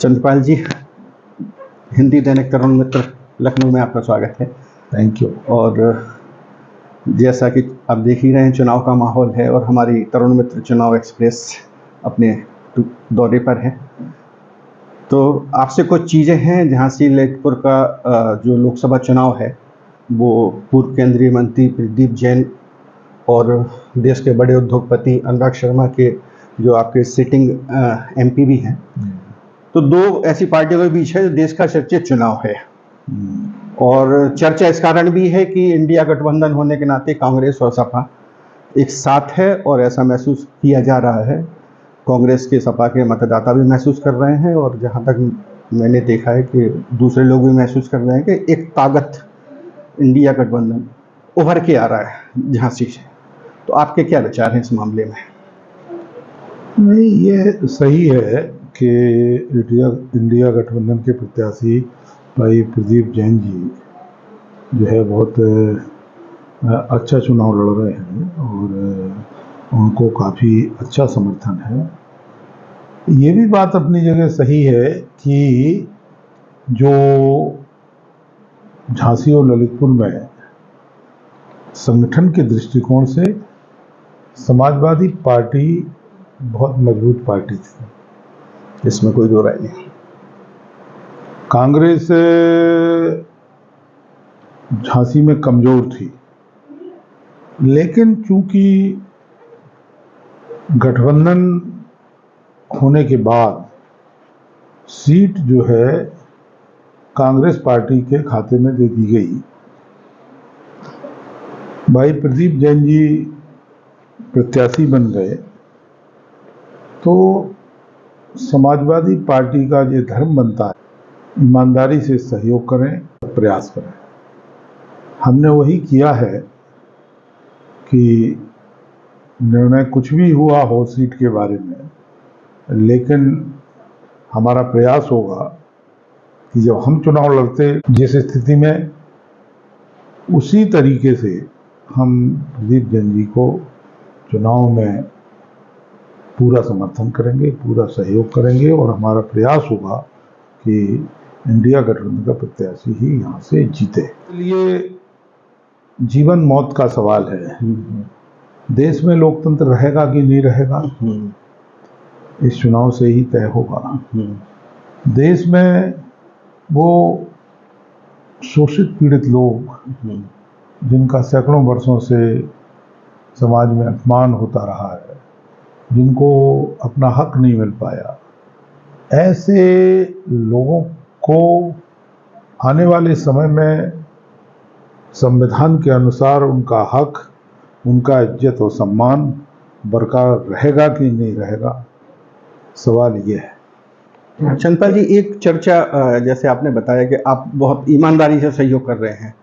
चंद्रपाल जी, हिंदी दैनिक तरुण मित्र लखनऊ में आपका स्वागत है। Thank you. और जैसा कि आप देख ही रहे हैं, चुनाव का माहौल है और हमारी तरुण मित्र चुनाव एक्सप्रेस अपने दौरे पर है। तो आपसे कुछ चीज़ें हैं। झांसी ललितपुर का जो लोकसभा चुनाव है वो पूर्व केंद्रीय मंत्री प्रदीप जैन और देश के बड़े उद्योगपति अनुराग शर्मा के जो आपके सिटिंग एमपी भी हैं, तो दो ऐसी पार्टियों के बीच है जो देश का चर्चित चुनाव है। और चर्चा इस कारण भी है कि इंडिया गठबंधन होने के नाते कांग्रेस और सपा एक साथ है और ऐसा महसूस किया जा रहा है। कांग्रेस के सपा के मतदाता भी महसूस कर रहे हैं और जहां तक मैंने देखा है कि दूसरे लोग भी महसूस कर रहे हैं कि एक ताकत इंडिया गठबंधन उभर के आ रहा है झांसी से। तो आपके क्या विचार हैं इस मामले में? नहीं, ये सही है कि इंडिया गठबंधन के प्रत्याशी भाई प्रदीप जैन जी जो है बहुत अच्छा चुनाव लड़ रहे हैं और उनको काफ़ी अच्छा समर्थन है। ये भी बात अपनी जगह सही है कि जो झांसी और ललितपुर में संगठन के दृष्टिकोण से समाजवादी पार्टी बहुत मजबूत पार्टी थी, इसमें कोई दो राय नहीं। कांग्रेस झांसी में कमजोर थी, लेकिन चूंकि गठबंधन होने के बाद सीट जो है कांग्रेस पार्टी के खाते में दे दी गई। भाई प्रदीप जैन जी प्रत्याशी बन गए तो समाजवादी पार्टी का ये धर्म बनता है ईमानदारी से सहयोग करें, प्रयास करें। हमने वही किया है कि निर्णय कुछ भी हुआ हो सीट के बारे में, लेकिन हमारा प्रयास होगा कि जब हम चुनाव लड़ते जिस स्थिति में, उसी तरीके से हम प्रदीप जैन जी को चुनाव में पूरा समर्थन करेंगे, पूरा सहयोग करेंगे और हमारा प्रयास होगा कि इंडिया गठबंधन का प्रत्याशी ही यहाँ से जीते। इसलिए जीवन मौत का सवाल है। देश में लोकतंत्र रहेगा कि नहीं रहेगा, इस चुनाव से ही तय होगा। देश में वो शोषित पीड़ित लोग जिनका सैकड़ों वर्षों से समाज में अपमान होता रहा है, जिनको अपना हक नहीं मिल पाया, ऐसे लोगों को आने वाले समय में संविधान के अनुसार उनका हक, उनका इज्जत और सम्मान बरकरार रहेगा कि नहीं रहेगा, सवाल ये है। चंद्रपाल जी, एक चर्चा जैसे आपने बताया कि आप बहुत ईमानदारी से सहयोग कर रहे हैं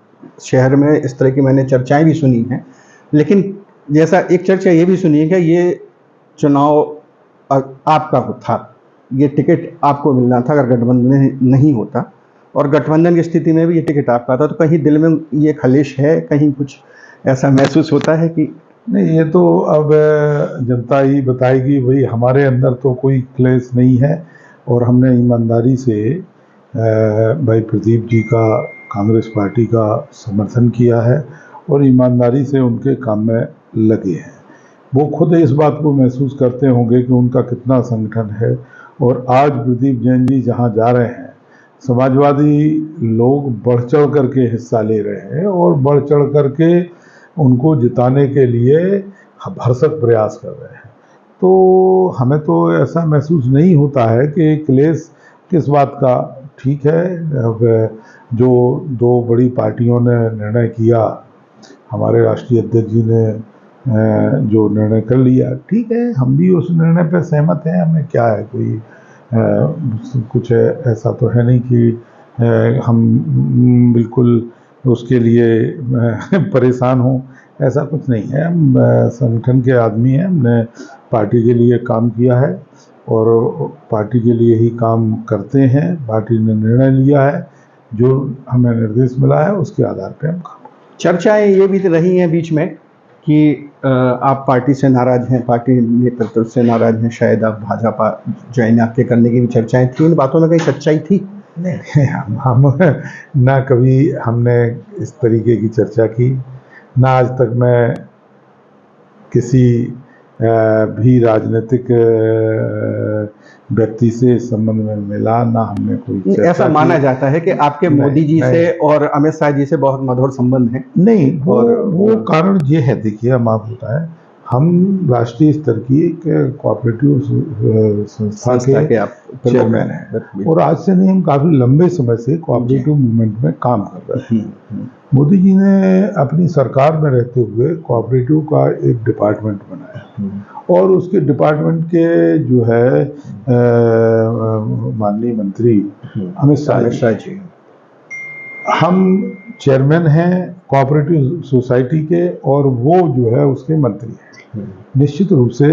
शहर में, इस तरह की मैंने चर्चाएं भी सुनी हैं, लेकिन जैसा एक चर्चा ये भी सुनी है कि ये चुनाव आपका था, ये टिकट आपको मिलना था अगर गठबंधन नहीं होता, और गठबंधन की स्थिति में भी ये टिकट आपका था। तो कहीं दिल में ये खलिश है, कहीं कुछ ऐसा महसूस होता है कि नहीं? ये तो अब जनता ही बताएगी। भाई हमारे अंदर तो कोई क्लेश नहीं है और हमने ईमानदारी से भाई प्रदीप जी का, कांग्रेस पार्टी का समर्थन किया है और ईमानदारी से उनके काम में लगे हैं। वो खुद इस बात को महसूस करते होंगे कि उनका कितना संगठन है। और आज प्रदीप जैन जी जहाँ जा रहे हैं, समाजवादी लोग बढ़ चढ़ करके हिस्सा ले रहे हैं और बढ़ चढ़ करके उनको जिताने के लिए भरसक प्रयास कर रहे हैं। तो हमें तो ऐसा महसूस नहीं होता है कि क्लेश किस बात का। ठीक है, अब जो दो बड़ी पार्टियों ने निर्णय किया, हमारे राष्ट्रीय अध्यक्ष जी ने जो निर्णय कर लिया, ठीक है, हम भी उस निर्णय पर सहमत हैं। हमें क्या है, कोई कुछ ऐसा तो है नहीं कि हम बिल्कुल उसके लिए परेशान हों, ऐसा कुछ नहीं है। हम संगठन के आदमी हैं, हमने पार्टी के लिए काम किया है और पार्टी के लिए ही काम करते हैं। पार्टी ने निर्णय लिया है, जो हमें निर्देश मिला है उसके आधार पर हम काम। चर्चाएं ये भी रही हैं बीच में कि आप पार्टी से नाराज हैं, पार्टी नेतृत्व से नाराज हैं, शायद आप भाजपा ज्वाइन आपके करने की भी चर्चाएं थी, इन बातों में कहीं सच्चाई थी? नहीं, हम ना कभी हमने इस तरीके की चर्चा की, ना आज तक मैं किसी भी राजनीतिक व्यक्ति से इस संबंध में मिला, ना हमने कोई चर्चा ऐसा की। माना जाता है कि आपके मोदी जी से और अमित शाह जी से बहुत मधुर संबंध हैं। नहीं, और वो कारण ये है, देखिए हम आप होता है, हम राष्ट्रीय स्तर की एक कोऑपरेटिव संस्था के आप चेयरमैन हैं, और आज से नहीं, हम काफ़ी लंबे समय से कोऑपरेटिव मूवमेंट में काम कर रहे हैं। मोदी जी ने अपनी सरकार में रहते हुए कोऑपरेटिव का एक डिपार्टमेंट बनाया, और उसके डिपार्टमेंट के जो है माननीय मंत्री अमित शाह जी, हम चेयरमैन हैं कोऑपरेटिव सोसाइटी के, और वो जो है उसके मंत्री हैं। निश्चित रूप से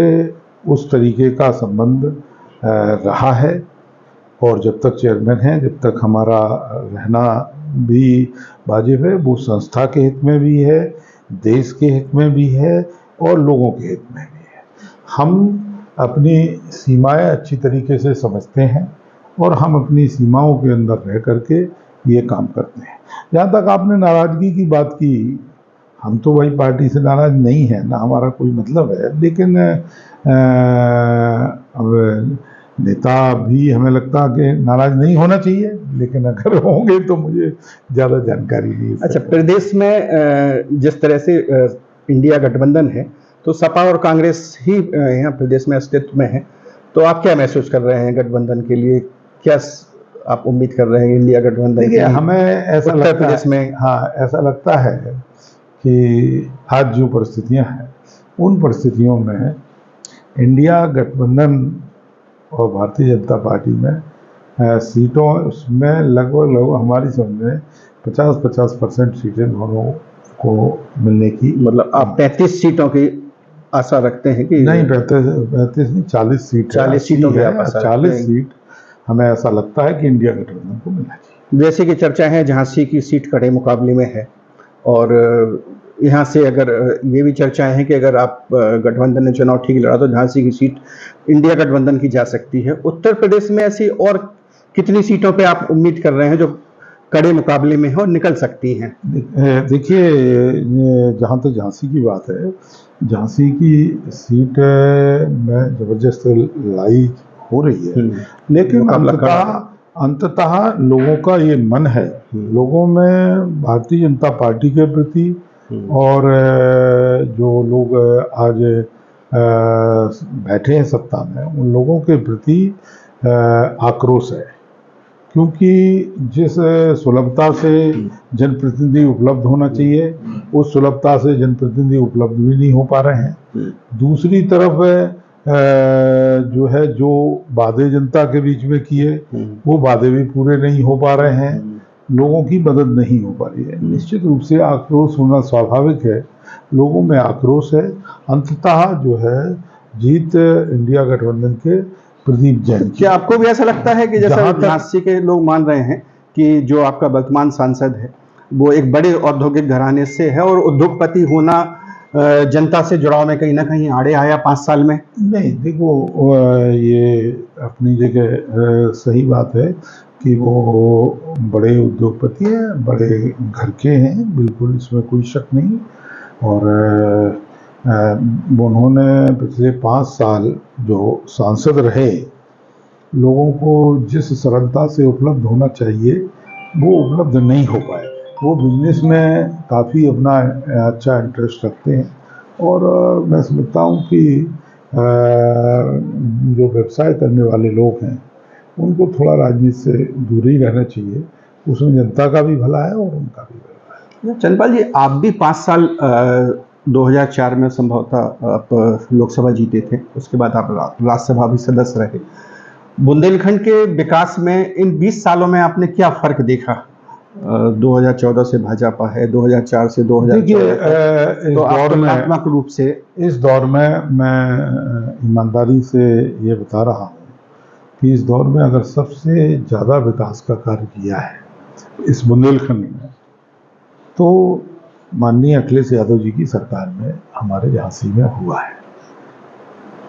उस तरीके का संबंध रहा है, और जब तक चेयरमैन हैं, जब तक हमारा रहना भी वाजिब है, वो संस्था के हित में भी है, देश के हित में भी है, और लोगों के हित में भी है। हम अपनी सीमाएं अच्छी तरीके से समझते हैं, और हम अपनी सीमाओं के अंदर रह करके ये काम करते हैं। जहाँ तक आपने नाराज़गी की बात की, हम तो वही पार्टी से नाराज़ नहीं है, ना हमारा कोई मतलब है, लेकिन अब नेता भी हमें लगता है कि नाराज़ नहीं होना चाहिए, लेकिन अगर होंगे तो मुझे ज़्यादा जानकारी नहीं है। अच्छा, प्रदेश में जिस तरह से इंडिया गठबंधन है, तो सपा और कांग्रेस ही यहाँ प्रदेश में अस्तित्व में है, तो आप क्या महसूस कर रहे हैं गठबंधन के लिए? क्या आप उम्मीद कर रहे हैं इंडिया गठबंधन के लिए? हमें ऐसा उत्तर लगता प्रदेश है, में हाँ, ऐसा लगता है कि आज जो परिस्थितियां हैं, उन परिस्थितियों में इंडिया गठबंधन और भारतीय जनता पार्टी में सीटों उसमें लगभग हमारी समझ में 50-50% सीटें दोनों को मिलने की, मतलब आप 35 सीटों की आशा रखते हैं कि? नहीं, 35 नहीं, 40 सीट, 40 सीटों की आप आशा 40 रखते हैं। सीट हमें ऐसा लगता है कि इंडिया गठबंधन को मिलना चाहिए। जैसे कि चर्चा है झांसी की सीट कड़े मुकाबले में है, और यहाँ से अगर ये भी चर्चाएं हैं कि अगर आप गठबंधन ने चुनाव ठीक लड़ा तो झांसी की सीट इंडिया गठबंधन की जा सकती है। उत्तर प्रदेश में ऐसी और कितनी सीटों पे आप उम्मीद कर रहे हैं जो कड़े मुकाबले में है और निकल सकती हैं? देखिए, जहाँ तक झांसी की बात है, झांसी की सीट में जबरदस्त लड़ाई हो रही है, लेकिन अंततः लोगों का ये मन है, लोगों में भारतीय जनता पार्टी के प्रति, और जो लोग आज बैठे हैं सत्ता में, उन लोगों के प्रति आक्रोश है, क्योंकि जिस सुलभता से जनप्रतिनिधि उपलब्ध होना चाहिए, उस सुलभता से जनप्रतिनिधि उपलब्ध भी नहीं हो पा रहे हैं। दूसरी तरफ जो है, जो वादे जनता के बीच में किए, वो वादे भी पूरे नहीं हो पा रहे हैं, लोगों की मदद नहीं हो पा रही है। निश्चित रूप से आक्रोश होना स्वाभाविक है, लोगों में आक्रोश है। अंततः जो है जीत इंडिया गठबंधन के प्रदीप जैन। क्या आपको भी ऐसा लगता है कि जैसा झांसी के लोग मान रहे हैं कि जो आपका वर्तमान सांसद है वो एक बड़े औद्योगिक घराने से है, और उद्योगपति होना जनता से जुड़ाव में कहीं ना कहीं आड़े आया 5 साल में? नहीं, देखो, ये अपनी जगह सही बात है कि वो बड़े उद्योगपति हैं, बड़े घर के हैं, बिल्कुल इसमें कोई शक नहीं। और उन्होंने पिछले 5 साल जो सांसद रहे, लोगों को जिस सरलता से उपलब्ध होना चाहिए वो उपलब्ध नहीं हो पाए। वो बिजनेस में काफ़ी अपना अच्छा इंटरेस्ट रखते हैं, और मैं समझता हूँ कि जो व्यवसाय करने वाले लोग हैं उनको थोड़ा राजनीति से दूर ही रहना चाहिए, उसमें जनता का भी भला है और उनका भी भला है। चंद्रपाल जी, आप भी 5 साल 2004 में संभवतः आप लोकसभा जीते थे, उसके बाद आप राज्यसभा भी सदस्य रहे। बुंदेलखंड के विकास में इन 20 सालों में आपने क्या फर्क देखा? 2014 से भाजपा है, 2004 से 2014 तो तुलनात्मक रूप से इस दौर में मैं ईमानदारी से ये बता रहा हूँ कि इस दौर में अगर सबसे ज़्यादा विकास का कार्य किया है इस बुंदेलखंड में, तो माननीय अखिलेश यादव जी की सरकार में हमारे झांसी में हुआ है।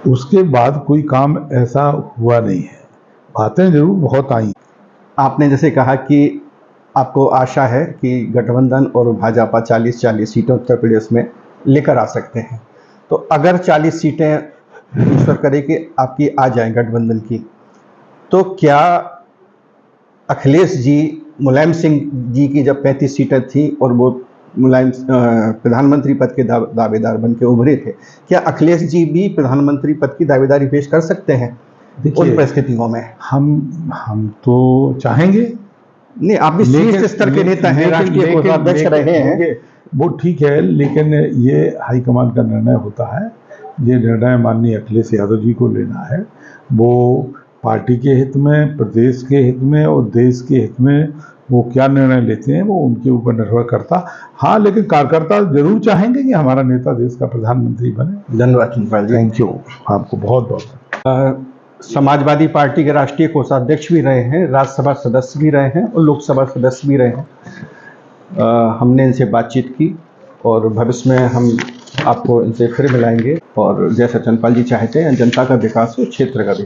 उसके बाद कोई काम ऐसा हुआ नहीं है। बातें जरूर बहुत आई। आपने जैसे कहा कि आपको आशा है कि गठबंधन और भाजपा 40-40 सीटें उत्तर प्रदेश में लेकर आ सकते हैं। तो अगर 40 सीटें ईश्वर करे कि आपकी आ जाएं गठबंधन की, तो क्या अखिलेश जी मुलायम सिंह जी की जब 35 सीटें थी और वो मुलायम प्रधानमंत्री पद के दावेदार बन के उभरे थे, क्या अखिलेश जी भी प्रधानमंत्री पद की दावेदारी पेश कर सकते हैं उन परिस्थितियों में? हम तो चाहेंगे। नहीं, आप भी शीर्ष स्तर के नेता हैं, राष्ट्रीय कोषाध्यक्ष रहे हैं। वो ठीक है, लेकिन ये हाईकमान का निर्णय होता है। ये निर्णय माननीय अखिलेश यादव जी को लेना है। वो पार्टी के हित में, प्रदेश के हित में और देश के हित में वो क्या निर्णय लेते हैं वो उनके ऊपर निर्भर करता। हाँ, लेकिन कार्यकर्ता जरूर चाहेंगे कि हमारा नेता देश का प्रधानमंत्री बने। धन्यवाद चंद्रपाल जी। थैंक यू, आपको बहुत बहुत। समाजवादी पार्टी के राष्ट्रीय कोषाध्यक्ष भी रहे हैं, राज्यसभा सदस्य भी रहे हैं और लोकसभा सदस्य भी रहे हैं। हमने इनसे बातचीत की और भविष्य में हम आपको इनसे फिर मिलाएंगे। और जैसा चंद्रपाल जी चाहते हैं, जनता का विकास हो, क्षेत्र का विकास।